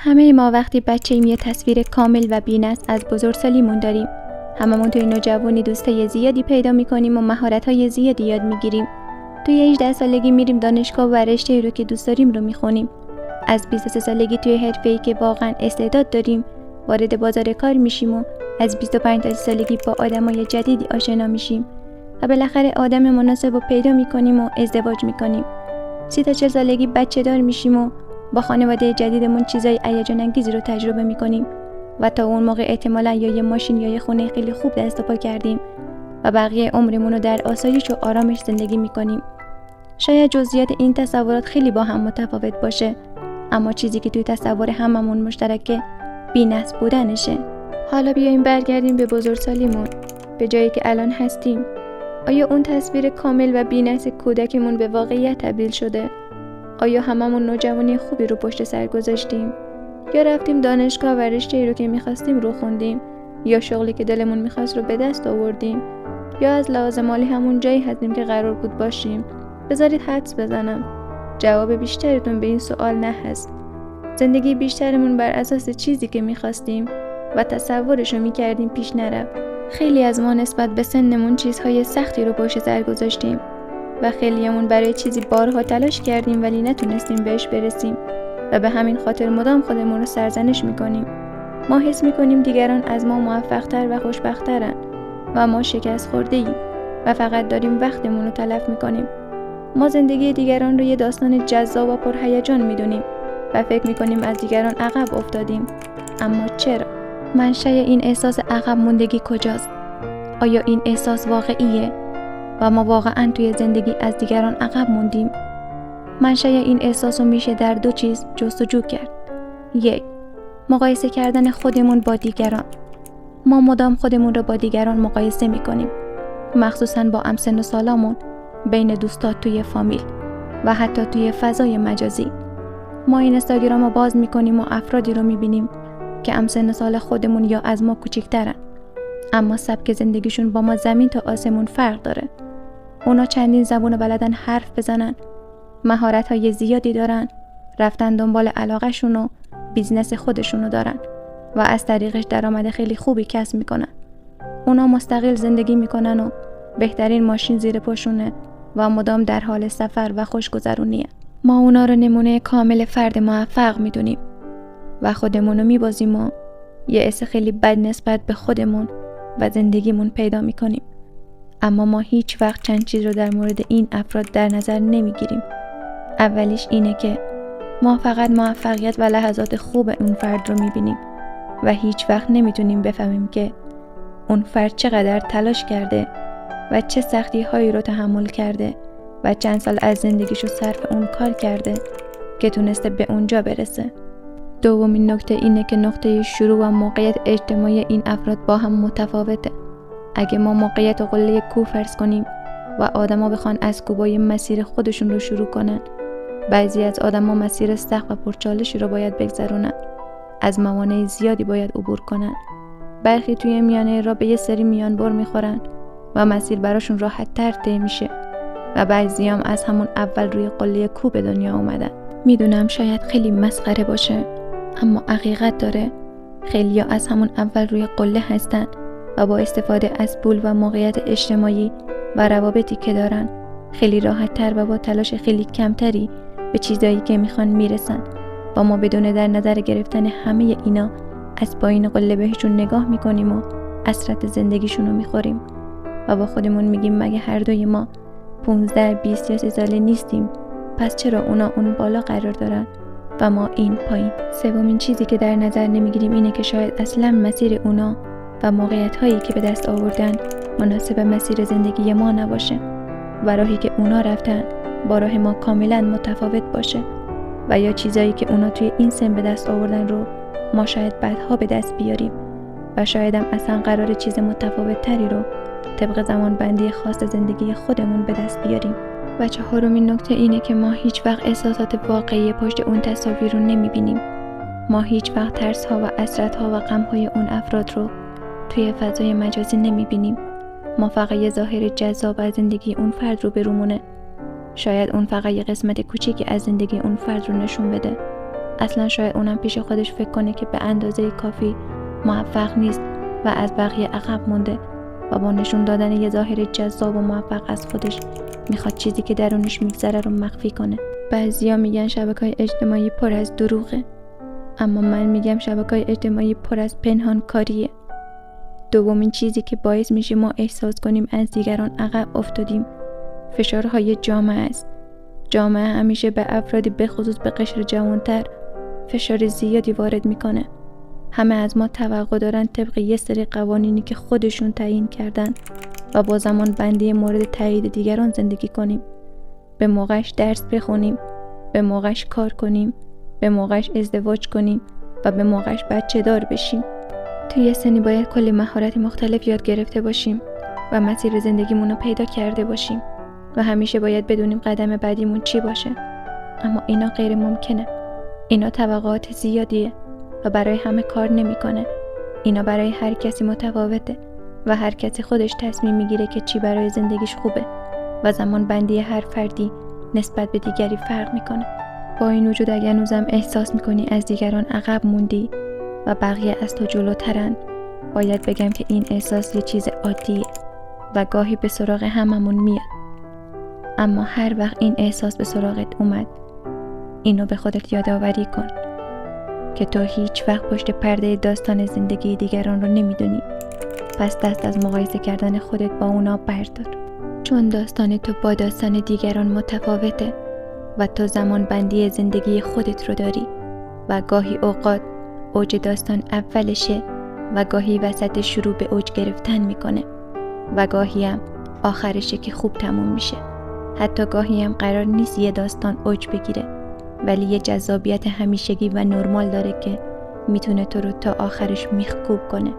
همه ما وقتی بچه‌ایم یه تصویر کامل و بی‌نقص از بزرگسالیمون داریم. هممون توی نوجوانی دوستای زیادی پیدا می‌کنیم و مهارت‌های زیادی یاد می‌گیریم. توی 18 سالگی میریم دانشگاه و رشته‌ای رو که دوست داریم رو می‌خونیم. از 23 سالگی توی حرفه‌ای که واقعاً استعداد داریم وارد بازار کار میشیم و از 25 تا 30 سالگی با آدمای جدیدی آشنا میشیم و بالاخره آدم مناسب رو پیدا می‌کنیم و ازدواج می‌کنیم. 30 تا 40 سالگی بچه‌دار میشیم و با خانواده جدیدمون چیزای هیجان انگیزی رو تجربه می‌کنیم و تا اون موقع احتمالاً یا یه ماشین یا یه خونه خیلی خوب دست و پا کردیم و بقیه عمرمون رو در آسایش و آرامش زندگی می‌کنیم. شاید جزئیات این تصورات خیلی با هم متفاوت باشه، اما چیزی که توی تصور هممون مشترکه بی‌نقص بودنشه. حالا بیایم برگردیم به بزرگسالیمون، به جایی که الان هستیم. آیا اون تصویر کامل و بی‌نقص کودکمون به واقعیت تبدیل شده؟ آیا هممون نوجوانی خوبی رو پشت سر گذاشتیم؟ یا رفتیم دانشگاه و رشته‌ای رو که می‌خواستیم رو خوندیم؟ یا شغلی که دلمون می‌خواست رو به دست آوردیم؟ یا از لحاظ مالی همون جایی هستیم که قرار بود باشیم؟ بذارید حدس بزنم. جواب بیشترتون به این سوال نه هست. زندگی بیشترمون بر اساس چیزی که می‌خواستیم و تصورش رو می‌کردیم پیش نرفت. خیلی از ما نسبت به سنمون چیزهای سختی رو پشت سر گذاشتیم و خیلیمون برای چیزی بارها تلاش کردیم ولی نتونستیم بهش برسیم و به همین خاطر مدام خودمون رو سرزنش میکنیم. ما حس میکنیم دیگران از ما موفق‌تر و خوشبخت‌ترن و ما شکست خورده‌ایم و فقط داریم وقتمون رو تلف میکنیم. ما زندگی دیگران رو یه داستان جذاب و پرهیجان میدونیم و فکر میکنیم از دیگران عقب افتادیم. اما چرا؟ منشأ این احساس عقب موندگی کجاست؟ آیا این احساس واقعیه و ما واقعاً توی زندگی از دیگران عقب موندیم؟ منشأ این احساس رو میشه در دو چیز جستجو کرد. 1. مقایسه کردن خودمون با دیگران. ما مدام خودمون رو با دیگران مقایسه میکنیم، مخصوصاً با همسن و سالامون، بین دوستات توی فامیل و حتی توی فضای مجازی. ما این اینستاگرام رو باز میکنیم و افرادی رو میبینیم که همسن و سال خودمون یا از ما کوچیک‌ترن، اما سبک زندگیشون با ما زمین تا آسمون فرق داره. اونا چندین زبون بلدن حرف بزنن، مهارت‌های زیادی دارن، رفتن دنبال علاقه‌شون و بیزنس خودشونو دارن و از طریقش درآمد خیلی خوبی کسب میکنن. اونا مستقل زندگی میکنن و بهترین ماشین زیر پاشونه و مدام در حال سفر و خوشگذرونیه. ما اونا رو نمونه کامل فرد موفق میدونیم و خودمونو میبازیم و یه حس خیلی بد نسبت به خودمون و زندگیمون پیدا میکنیم. اما ما هیچ وقت چند چیز رو در مورد این افراد در نظر نمیگیریم. اولیش اینه که ما فقط موفقیت و لحظات خوب اون فرد رو میبینیم و هیچ وقت نمیتونیم بفهمیم که اون فرد چقدر تلاش کرده و چه سختی هایی رو تحمل کرده و چند سال از زندگیشو صرف اون کار کرده که تونسته به اونجا برسه. دومین نکته اینه که نقطه شروع و موقعیت اجتماعی این افراد با هم متفاوته. اگه ما موقعیت و قله کوه فرض کنیم و آدما بخوان از کوبای مسیر خودشون رو شروع کنن، بعضی از آدما مسیر سخت و پرچالشی رو باید بگذرونن، از موانع زیادی باید عبور کنن. برخی توی میانه راه به یه سری میانبر میخورن و مسیر براشون راحت تر طی میشه و بعضیام از همون اول روی قله کوه به دنیا اومدن. میدونم شاید خیلی مسخره باشه، اما حقیقت داره. خیلیا از همون اول روی قله هستن و با استفاده از پول و موقعیت اجتماعی و روابطی که دارن خیلی راحت تر و با تلاش خیلی کمتری به چیزایی که میخوان میرسن و ما بدون در نظر گرفتن همه اینا از پایین قله بهشون نگاه میکنیم و حسرت زندگیشون رو میخوریم و با خودمون میگیم مگه هر دوی ما 15 20 یا 30 ساله نیستیم؟ پس چرا اونا اون بالا قرار دارن و ما این پایین؟ سومین چیزی که در نظر نمیگیریم اینه که شاید اصلا مسیر اونا و موقعیت هایی که به دست آوردن مناسب مسیر زندگی ما نباشه و راهی که اونا رفتن با راه ما کاملا متفاوت باشه و یا چیزایی که اونا توی این سن به دست آوردن رو ما شاید بعدها به دست بیاریم و شاید هم اصلا قرار چیز متفاوت تری رو طبق زمان بندی خاص زندگی خودمون به دست بیاریم. و چهارمین نکته اینه که ما هیچ وقت احساسات واقعی پشت اون تصاویر رو نمیبینیم. ما هیچ وقت ترس ها و حسرت ها و غم های اون افراد رو توی فضای مجازی نمیبینیم. ما فقط یه ظاهر جذاب از زندگی اون فرد رو برومونه. شاید اون فقط یه قسمت کوچیکی از زندگی اون فرد رو نشون بده، اصلا شاید اونم پیش خودش فکر کنه که به اندازه کافی موفق نیست و از بقیه عقب مونده و با نشون دادن یه ظاهر جذاب و موفق از خودش میخواد چیزی که درونش میگذره رو مخفی کنه. بعضیا میگن شبکه‌های اجتماعی پر از دروغه، اما من میگم شبکه‌های اجتماعی پر از پنهان کاریه. دومین چیزی که باعث میشه ما احساس کنیم از دیگران عقب افتادیم فشارهای جامعه است. جامعه همیشه به افرادی به خصوص به قشر جوانتر فشار زیادی وارد میکنه. همه از ما توقع دارن طبق یه سری قوانینی که خودشون تعیین کردن و با زمان بندی مورد تایید دیگران زندگی کنیم. به موقعش درس بخونیم، به موقعش کار کنیم، به موقعش ازدواج کنیم و به موقعش بچه دار بشیم. توی یه سنی باید کلی مهارت مختلف یاد گرفته باشیم و مسیر زندگیمون رو پیدا کرده باشیم و همیشه باید بدونیم قدم بعدیمون چی باشه. اما اینا غیر ممکنه. اینا توقعات زیادیه و برای همه کار نمیکنه. اینا برای هر کسی متفاوته و هر کسی خودش تصمیم میگیره که چی برای زندگیش خوبه و زمان بندی هر فردی نسبت به دیگری فرق میکنه. با این وجود اگر هنوزم احساس میکنی از دیگران عقب موندی و بقیه از تو جلوترن، باید بگم که این احساس یه چیز عادیه و گاهی به سراغ هممون میاد. اما هر وقت این احساس به سراغت اومد، اینو به خودت یادآوری کن که تو هیچ وقت پشت پرده داستان زندگی دیگران رو نمیدونی. پس دست از مقایسه کردن خودت با اونا بردار، چون داستان تو با داستان دیگران متفاوته و تو زمان بندی زندگی خودت رو داری و گاهی اوقات اوج داستان اولشه و گاهی وسط شروع به اوج گرفتن میکنه و گاهی هم آخرشه که خوب تموم میشه. حتی گاهی هم قرار نیست یه داستان اوج بگیره، ولی یه جذابیت همیشگی و نرمال داره که میتونه تو رو تا آخرش میخکوب کنه.